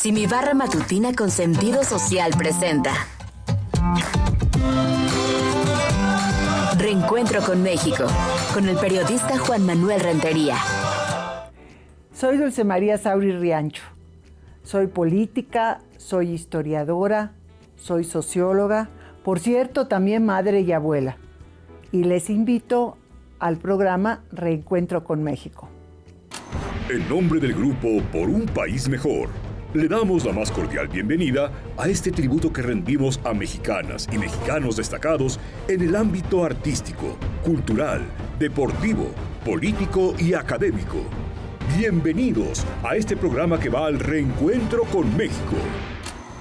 Si mi barra matutina con sentido social presenta Reencuentro con México, con el periodista Juan Manuel Rentería. Soy Dulce María Sauri Riancho. Soy política, soy historiadora, soy socióloga, por cierto, también madre y abuela. Y les invito al programa Reencuentro con México. En nombre del grupo Por un País Mejor, le damos la más cordial bienvenida a este tributo que rendimos a mexicanas y mexicanos destacados en el ámbito artístico, cultural, deportivo, político y académico. Bienvenidos a este programa que va al reencuentro con México.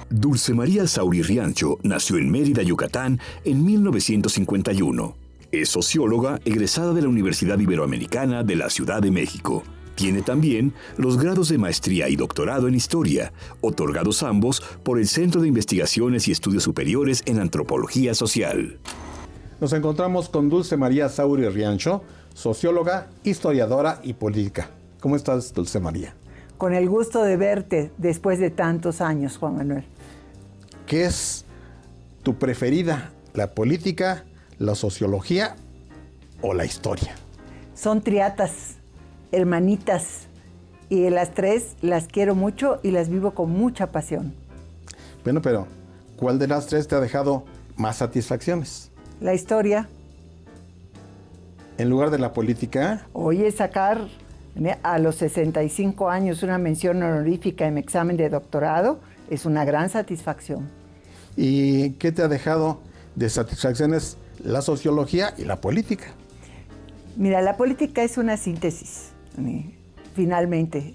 Dulce María Sauri Riancho nació en Mérida, Yucatán, en 1951. Es socióloga egresada de la Universidad Iberoamericana de la Ciudad de México. Tiene también los grados de maestría y doctorado en Historia, otorgados ambos por el Centro de Investigaciones y Estudios Superiores en Antropología Social. Nos encontramos con Dulce María Sauri Riancho, socióloga, historiadora y política. ¿Cómo estás, Dulce María? Con el gusto de verte después de tantos años, Juan Manuel. ¿Qué es tu preferida, la política, la sociología o la historia? Son triatas, hermanitas, y las tres las quiero mucho y las vivo con mucha pasión. Bueno, pero ¿cuál de las tres te ha dejado más satisfacciones? La historia. En lugar de la política. Oye, sacar a los 65 años una mención honorífica en mi examen de doctorado es una gran satisfacción. ¿Y qué te ha dejado de satisfacciones la sociología y la política? Mira, la política es una síntesis. Finalmente,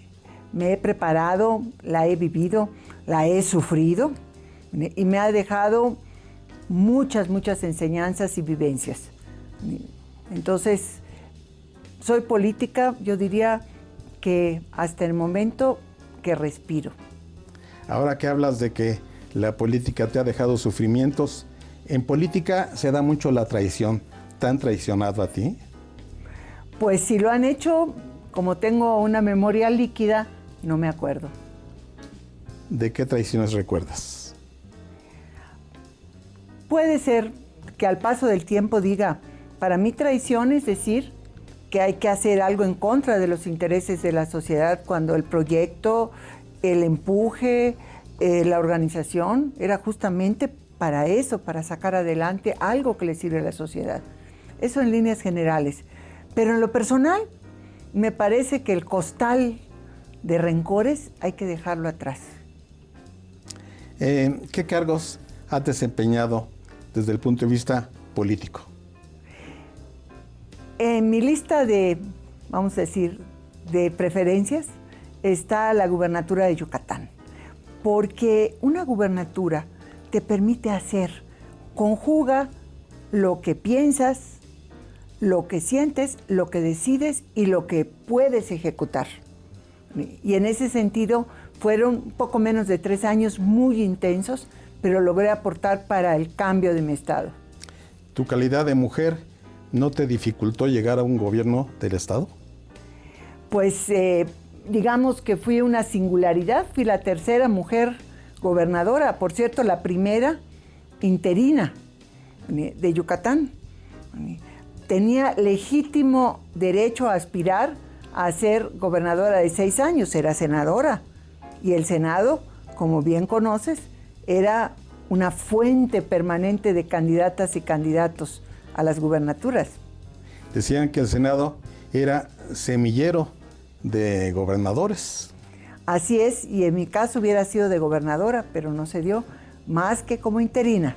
me he preparado, la he vivido, la he sufrido y me ha dejado muchas enseñanzas y vivencias. Entonces, soy política, yo diría que hasta el momento que respiro. Ahora que hablas de que la política te ha dejado sufrimientos, en política se da mucho la traición. ¿Te han traicionado a ti? Pues si lo han hecho, como tengo una memoria líquida, no me acuerdo. ¿De qué traiciones recuerdas? Puede ser que al paso del tiempo diga, para mí traición es decir que hay que hacer algo en contra de los intereses de la sociedad cuando el proyecto, el empuje, la organización era justamente para eso, para sacar adelante algo que le sirve a la sociedad. Eso en líneas generales. Pero en lo personal, me parece que el costal de rencores hay que dejarlo atrás. ¿Qué cargos has desempeñado desde el punto de vista político? En mi lista de, vamos a decir, de preferencias está la gubernatura de Yucatán. Porque una gubernatura te permite hacer, conjuga lo que piensas, lo que sientes, lo que decides y lo que puedes ejecutar. Y en ese sentido fueron un poco menos de 3 años muy intensos, pero logré aportar para el cambio de mi estado. ¿Tu calidad de mujer no te dificultó llegar a un gobierno del estado? Pues digamos que fui una singularidad, fui la tercera mujer gobernadora, por cierto, la primera interina de Yucatán. Tenía legítimo derecho a aspirar a ser gobernadora de 6 años, era senadora. Y el Senado, como bien conoces, era una fuente permanente de candidatas y candidatos a las gubernaturas. Decían que el Senado era semillero de gobernadores. Así es, y en mi caso hubiera sido de gobernadora, pero no se dio, más que como interina.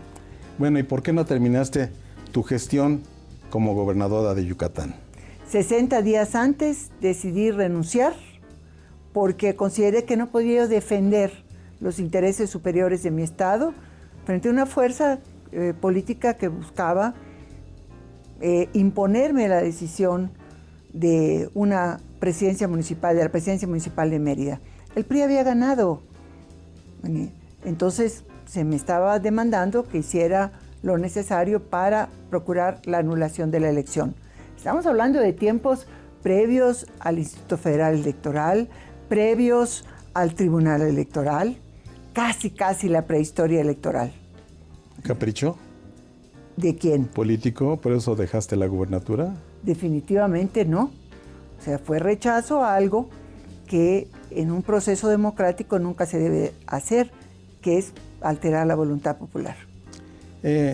Bueno, ¿y por qué no terminaste tu gestión como gobernadora de Yucatán? 60 días antes decidí renunciar porque consideré que no podía defender los intereses superiores de mi estado frente a una fuerza política que buscaba imponerme la decisión de una presidencia municipal, de la presidencia municipal de Mérida. El PRI había ganado, entonces se me estaba demandando que hiciera lo necesario para procurar la anulación de la elección. Estamos hablando de tiempos previos al Instituto Federal Electoral, previos al Tribunal Electoral, casi la prehistoria electoral. ¿Capricho? ¿De quién? ¿Político? ¿Por eso dejaste la gubernatura? Definitivamente no. O sea, fue rechazo a algo que en un proceso democrático nunca se debe hacer, que es alterar la voluntad popular.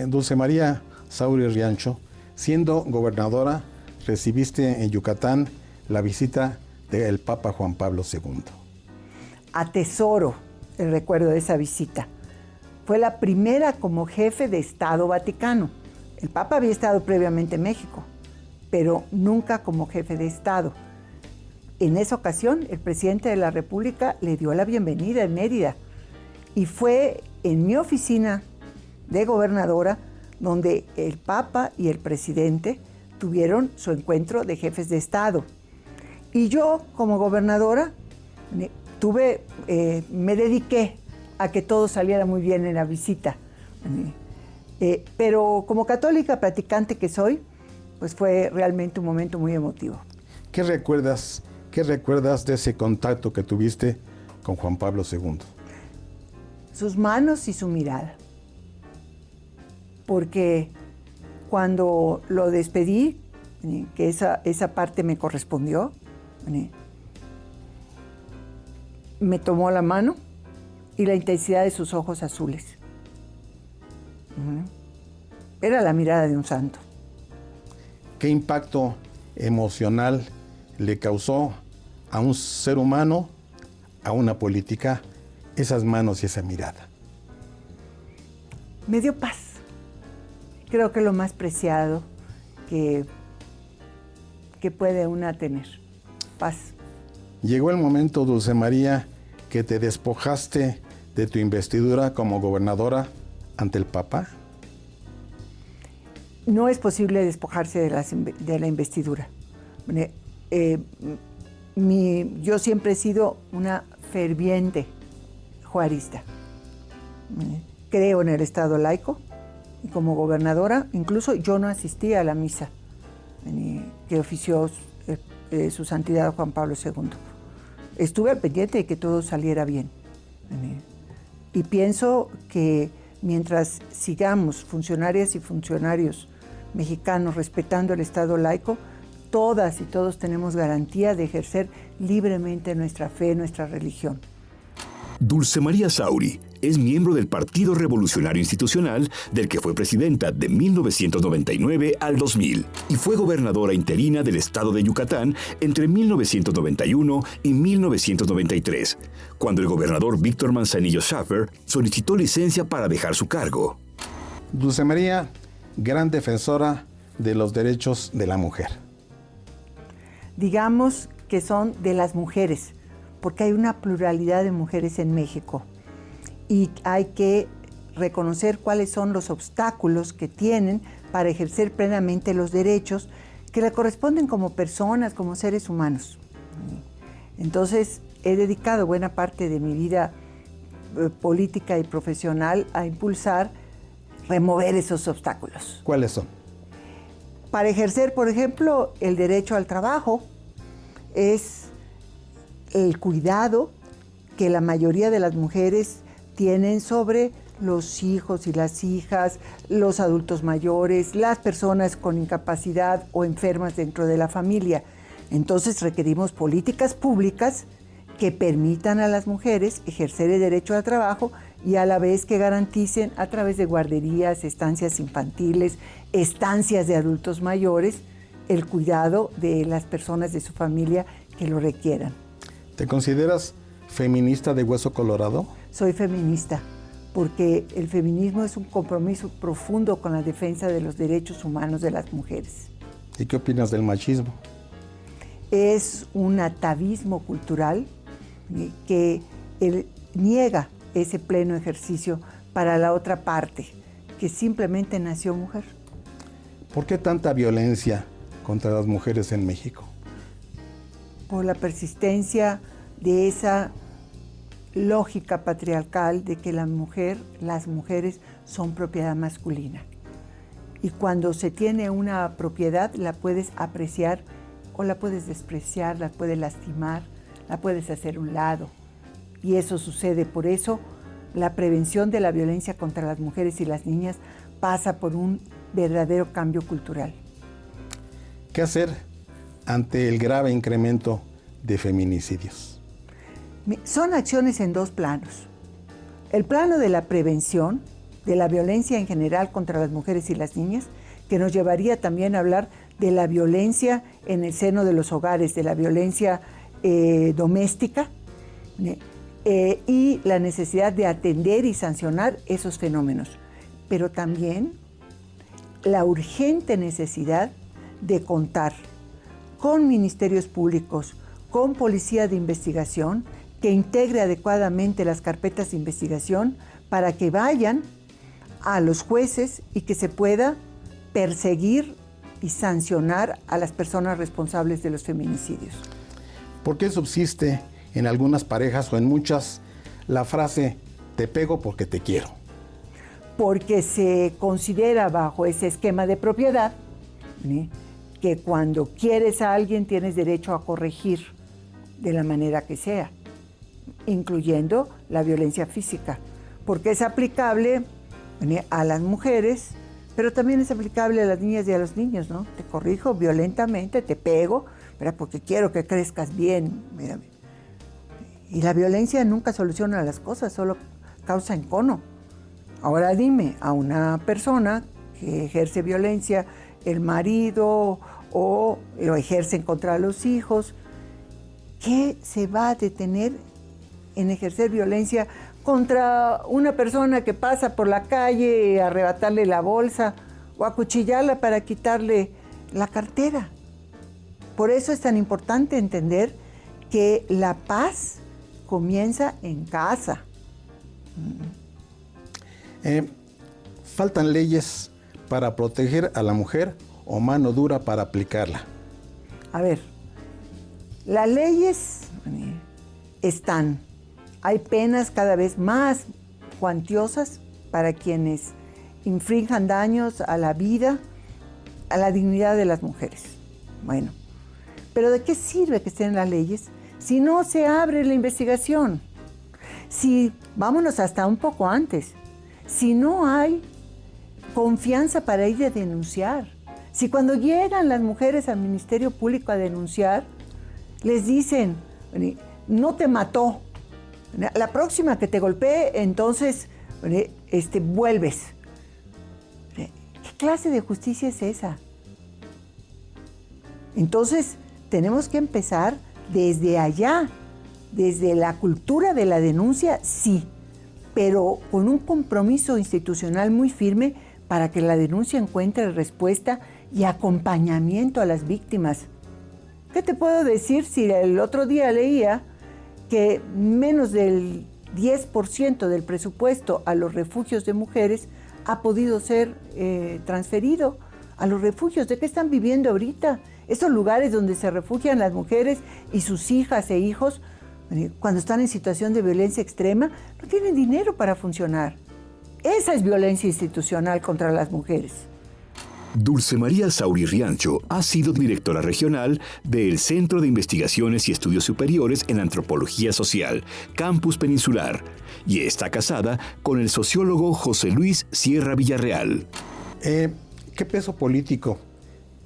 Dulce María Sauri Riancho, siendo gobernadora, recibiste en Yucatán la visita del Papa Juan Pablo II. Atesoro el recuerdo de esa visita. Fue la primera como jefe de Estado Vaticano. El Papa había estado previamente en México, pero nunca como jefe de Estado. En esa ocasión, el presidente de la República le dio la bienvenida en Mérida. Y fue en mi oficina de gobernadora donde el Papa y el presidente tuvieron su encuentro de jefes de Estado. Y yo, como gobernadora, me dediqué a que todo saliera muy bien en la visita. Pero como católica practicante que soy, pues fue realmente un momento muy emotivo. ¿Qué recuerdas de ese contacto que tuviste con Juan Pablo II? Sus manos y su mirada. Porque cuando lo despedí, que esa parte me correspondió, me tomó la mano y la intensidad de sus ojos azules. Era la mirada de un santo. ¿Qué impacto emocional le causó a un ser humano, a una política, esas manos y esa mirada? Me dio paz. Creo que lo más preciado que puede una tener. Paz. Llegó el momento, Dulce María, que te despojaste de tu investidura como gobernadora ante el Papa. No es posible despojarse de la investidura. Yo siempre he sido una ferviente juarista. Creo en el Estado laico y como gobernadora, incluso yo no asistía a la misa que ofició su santidad Juan Pablo II. Estuve al pendiente de que todo saliera bien. Y pienso que mientras sigamos funcionarias y funcionarios mexicanos respetando el Estado laico, todas y todos tenemos garantía de ejercer libremente nuestra fe, nuestra religión. Dulce María Sauri es miembro del Partido Revolucionario Institucional, del que fue presidenta de 1999 al 2000 y fue gobernadora interina del estado de Yucatán entre 1991 y 1993, cuando el gobernador Víctor Manzanillo Schaffer solicitó licencia para dejar su cargo. Dulce María, gran defensora de los derechos de la mujer. Digamos que son de las mujeres, porque hay una pluralidad de mujeres en México y hay que reconocer cuáles son los obstáculos que tienen para ejercer plenamente los derechos que le corresponden como personas, como seres humanos. Entonces, he dedicado buena parte de mi vida política y profesional a impulsar, remover esos obstáculos. ¿Cuáles son? Para ejercer, por ejemplo, el derecho al trabajo es el cuidado que la mayoría de las mujeres tienen sobre los hijos y las hijas, los adultos mayores, las personas con incapacidad o enfermas dentro de la familia. Entonces requerimos políticas públicas que permitan a las mujeres ejercer el derecho al trabajo y a la vez que garanticen a través de guarderías, estancias infantiles, estancias de adultos mayores, el cuidado de las personas de su familia que lo requieran. ¿Te consideras feminista de hueso colorado? Soy feminista, porque el feminismo es un compromiso profundo con la defensa de los derechos humanos de las mujeres. ¿Y qué opinas del machismo? Es un atavismo cultural que niega ese pleno ejercicio para la otra parte, que simplemente nació mujer. ¿Por qué tanta violencia contra las mujeres en México? Por la persistencia de esa lógica patriarcal de que las mujeres son propiedad masculina. Y cuando se tiene una propiedad, la puedes apreciar o la puedes despreciar, la puedes lastimar, la puedes hacer a un lado. y eso sucede. Por eso la prevención de la violencia contra las mujeres y las niñas pasa por un verdadero cambio cultural. ¿Qué hacer ante el grave incremento de feminicidios? Son acciones en dos planos. El plano de la prevención de la violencia en general contra las mujeres y las niñas, que nos llevaría también a hablar de la violencia en el seno de los hogares, de la violencia doméstica, y la necesidad de atender y sancionar esos fenómenos. Pero también la urgente necesidad de contar con ministerios públicos, con policía de investigación, que integre adecuadamente las carpetas de investigación para que vayan a los jueces y que se pueda perseguir y sancionar a las personas responsables de los feminicidios. ¿Por qué subsiste en algunas parejas o en muchas la frase "te pego porque te quiero"? Porque se considera bajo ese esquema de propiedad, ¿sí?, que cuando quieres a alguien tienes derecho a corregir de la manera que sea, incluyendo la violencia física, porque es aplicable a las mujeres, pero también es aplicable a las niñas y a los niños, ¿no? Te corrijo violentamente, te pego, ¿verdad?, porque quiero que crezcas bien. Mírame. Y la violencia nunca soluciona las cosas, solo causa encono. Ahora dime, a una persona que ejerce violencia, el marido o lo ejercen contra los hijos, ¿qué se va a detener en ejercer violencia contra una persona que pasa por la calle, arrebatarle la bolsa o acuchillarla para quitarle la cartera? Por eso es tan importante entender que la paz comienza en casa. ¿Faltan leyes para proteger a la mujer o mano dura para aplicarla? A ver, las leyes están. Hay penas cada vez más cuantiosas para quienes infrinjan daños a la vida, a la dignidad de las mujeres. Bueno, pero ¿de qué sirve que estén las leyes si no se abre la investigación? Si, vámonos hasta un poco antes, si no hay confianza para ir a denunciar, si cuando llegan las mujeres al Ministerio Público a denunciar, les dicen, no te mató, la próxima que te golpee, entonces vuelves. ¿Qué clase de justicia es esa? Entonces, tenemos que empezar desde allá, desde la cultura de la denuncia, sí, pero con un compromiso institucional muy firme para que la denuncia encuentre respuesta y acompañamiento a las víctimas. ¿Qué te puedo decir si el otro día leía que menos del 10% del presupuesto a los refugios de mujeres ha podido ser transferido a los refugios? ¿De qué están viviendo ahorita? Esos lugares donde se refugian las mujeres y sus hijas e hijos, cuando están en situación de violencia extrema, no tienen dinero para funcionar. Esa es violencia institucional contra las mujeres. Dulce María Sauri Riancho ha sido directora regional del Centro de Investigaciones y Estudios Superiores en Antropología Social, Campus Peninsular, y está casada con el sociólogo José Luis Sierra Villarreal. ¿Qué peso político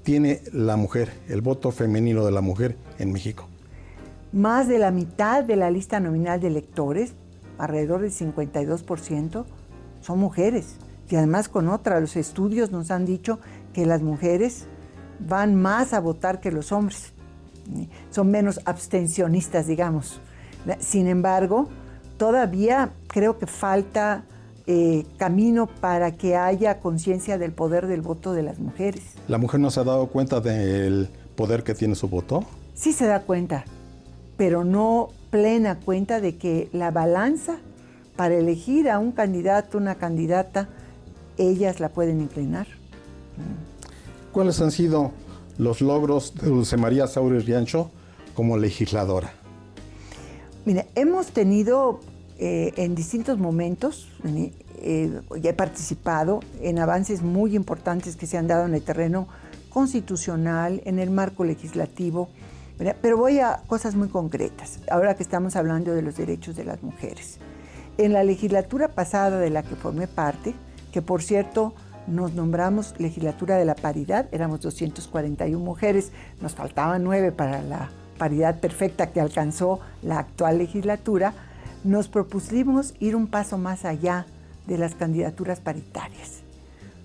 tiene la mujer, el voto femenino de la mujer en México? Más de la mitad de la lista nominal de electores, alrededor del 52%, son mujeres. Y además con los estudios nos han dicho que las mujeres van más a votar que los hombres. Son menos abstencionistas, digamos. Sin embargo, todavía creo que falta camino para que haya conciencia del poder del voto de las mujeres. ¿La mujer no se ha dado cuenta del poder que tiene su voto? Sí se da cuenta, pero no plena cuenta de que la balanza para elegir a un candidato, una candidata, ellas la pueden inclinar. ¿Cuáles han sido los logros de Dulce María Sauri Riancho como legisladora? Mira, hemos tenido en distintos momentos, ya he participado en avances muy importantes que se han dado en el terreno constitucional, en el marco legislativo, ¿verdad? Pero voy a cosas muy concretas, ahora que estamos hablando de los derechos de las mujeres. En la legislatura pasada de la que formé parte, que por cierto nos nombramos legislatura de la paridad, éramos 241 mujeres, nos faltaban 9 para la paridad perfecta que alcanzó la actual legislatura, nos propusimos ir un paso más allá de las candidaturas paritarias.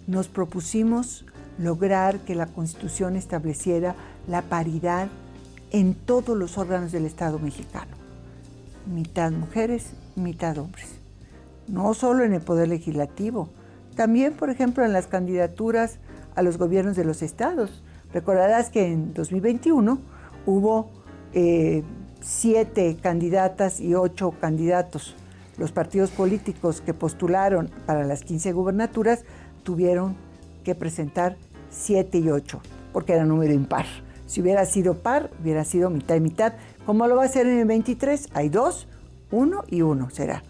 Nos propusimos lograr que la Constitución estableciera la paridad en todos los órganos del Estado mexicano. Mitad mujeres, mitad hombres. No solo en el Poder Legislativo, también, por ejemplo, en las candidaturas a los gobiernos de los estados. Recordarás que en 2021 hubo 7 candidatas y 8 candidatos. Los partidos políticos que postularon para las 15 gubernaturas tuvieron que presentar 7 y 8, porque era número impar. Si hubiera sido par, hubiera sido mitad y mitad. ¿Cómo lo va a ser en el 23? Hay 2, 1 y 1 será.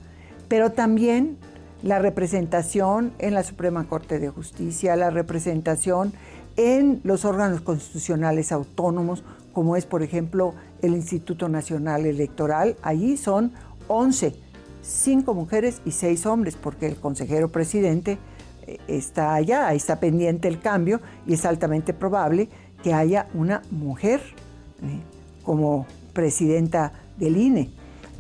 Pero también la representación en la Suprema Corte de Justicia, la representación en los órganos constitucionales autónomos, como es, por ejemplo, el Instituto Nacional Electoral. Allí son 11, 5 mujeres y 6 hombres, porque el consejero presidente está allá, ahí está pendiente el cambio y es altamente probable que haya una mujer como presidenta del INE.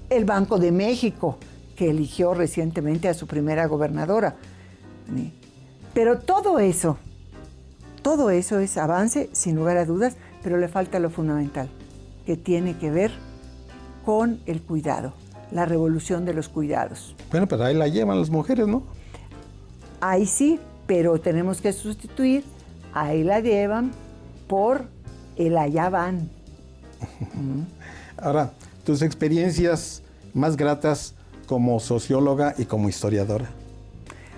El Banco de México, que eligió recientemente a su primera gobernadora. Pero todo eso es avance, sin lugar a dudas, pero le falta lo fundamental, que tiene que ver con el cuidado, la revolución de los cuidados. Bueno, pero ahí la llevan las mujeres, ¿no? Ahí sí, pero tenemos que sustituir, ahí la llevan por el allá van. Ahora, tus experiencias más gratas como socióloga y como historiadora.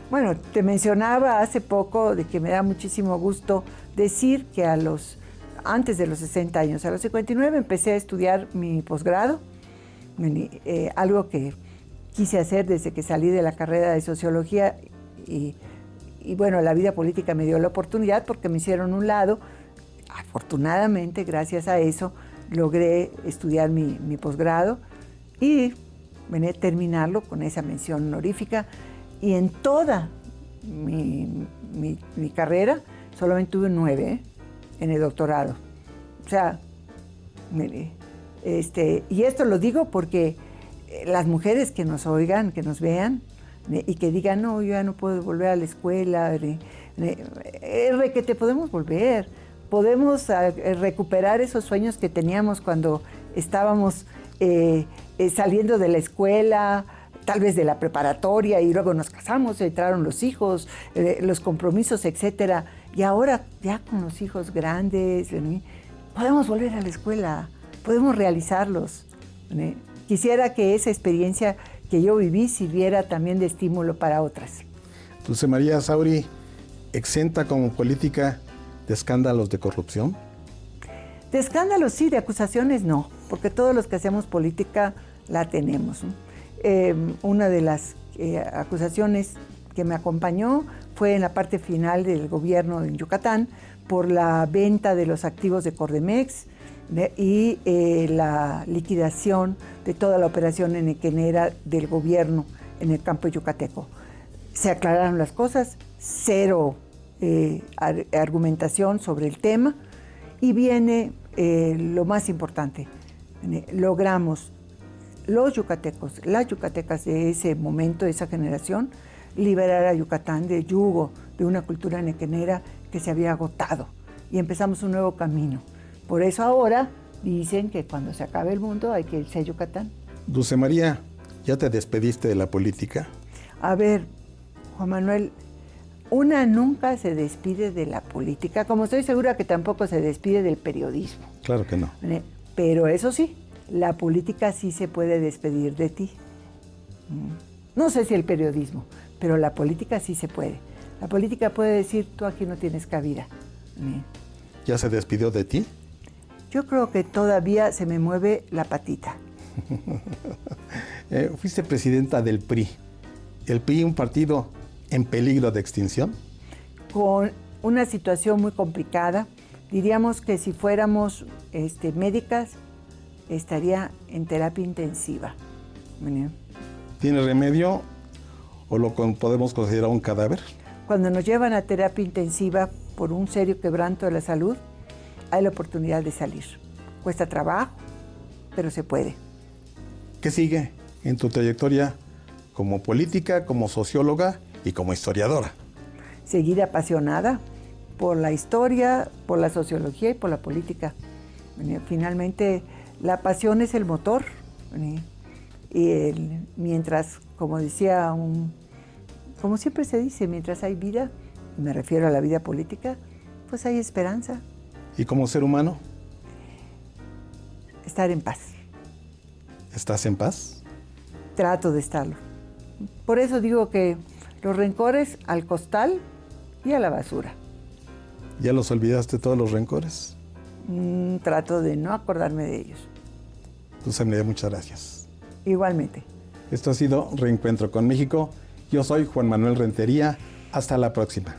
Bueno, te mencionaba hace poco de que me da muchísimo gusto decir que antes de los 60 años, a los 59 empecé a estudiar mi posgrado, algo que quise hacer desde que salí de la carrera de sociología y bueno, la vida política me dio la oportunidad porque me hicieron un lado. Afortunadamente, gracias a eso, logré estudiar mi posgrado y venía a terminarlo con esa mención honorífica. Y en toda mi carrera solamente tuve 9 en el doctorado. O sea, y esto lo digo porque las mujeres que nos oigan, que nos vean y que digan, no, yo ya no puedo volver a la escuela, que te podemos volver. Podemos recuperar esos sueños que teníamos cuando estábamos saliendo de la escuela, tal vez de la preparatoria, y luego nos casamos, entraron los hijos, los compromisos, etcétera. Y ahora, ya con los hijos grandes, podemos volver a la escuela, podemos realizarlos. Quisiera que esa experiencia que yo viví sirviera también de estímulo para otras. Dulce María Sauri, exenta como política de escándalos de corrupción. De escándalos sí, de acusaciones no, porque todos los que hacemos política la tenemos, ¿no? Una de las acusaciones que me acompañó fue en la parte final del gobierno en Yucatán por la venta de los activos de Cordemex y la liquidación de toda la operación enequenera del gobierno en el campo yucateco. Se aclararon las cosas, cero argumentación sobre el tema y viene lo más importante. Logramos los yucatecos, las yucatecas de ese momento, de esa generación, liberar a Yucatán del yugo de una cultura enequenera que se había agotado y empezamos un nuevo camino. Por eso ahora dicen que cuando se acabe el mundo hay que irse a Yucatán. Dulce María, ¿ya te despediste de la política? A ver, Juan Manuel, una nunca se despide de la política, como estoy segura que tampoco se despide del periodismo. Claro que no. Pero eso sí, la política sí se puede despedir de ti. No sé si el periodismo, pero la política sí se puede. La política puede decir, tú aquí no tienes cabida. ¿Ya se despidió de ti? Yo creo que todavía se me mueve la patita. Fuiste presidenta del PRI. ¿El PRI un partido en peligro de extinción? Con una situación muy complicada. Diríamos que si fuéramos médicas, estaría en terapia intensiva. ¿Tiene remedio o lo podemos considerar un cadáver? Cuando nos llevan a terapia intensiva por un serio quebranto de la salud, hay la oportunidad de salir. Cuesta trabajo, pero se puede. ¿Qué sigue en tu trayectoria como política, como socióloga y como historiadora? Seguir apasionada por la historia, por la sociología y por la política. Finalmente, la pasión es el motor. Y mientras, como decía como siempre se dice, mientras hay vida, y me refiero a la vida política, pues hay esperanza. ¿Y como ser humano? Estar en paz. ¿Estás en paz? Trato de estarlo. Por eso digo que los rencores al costal y a la basura. ¿Ya los olvidaste todos los rencores? Trato de no acordarme de ellos. Dulce María, muchas gracias. Igualmente. Esto ha sido Reencuentro con México. Yo soy Juan Manuel Rentería. Hasta la próxima.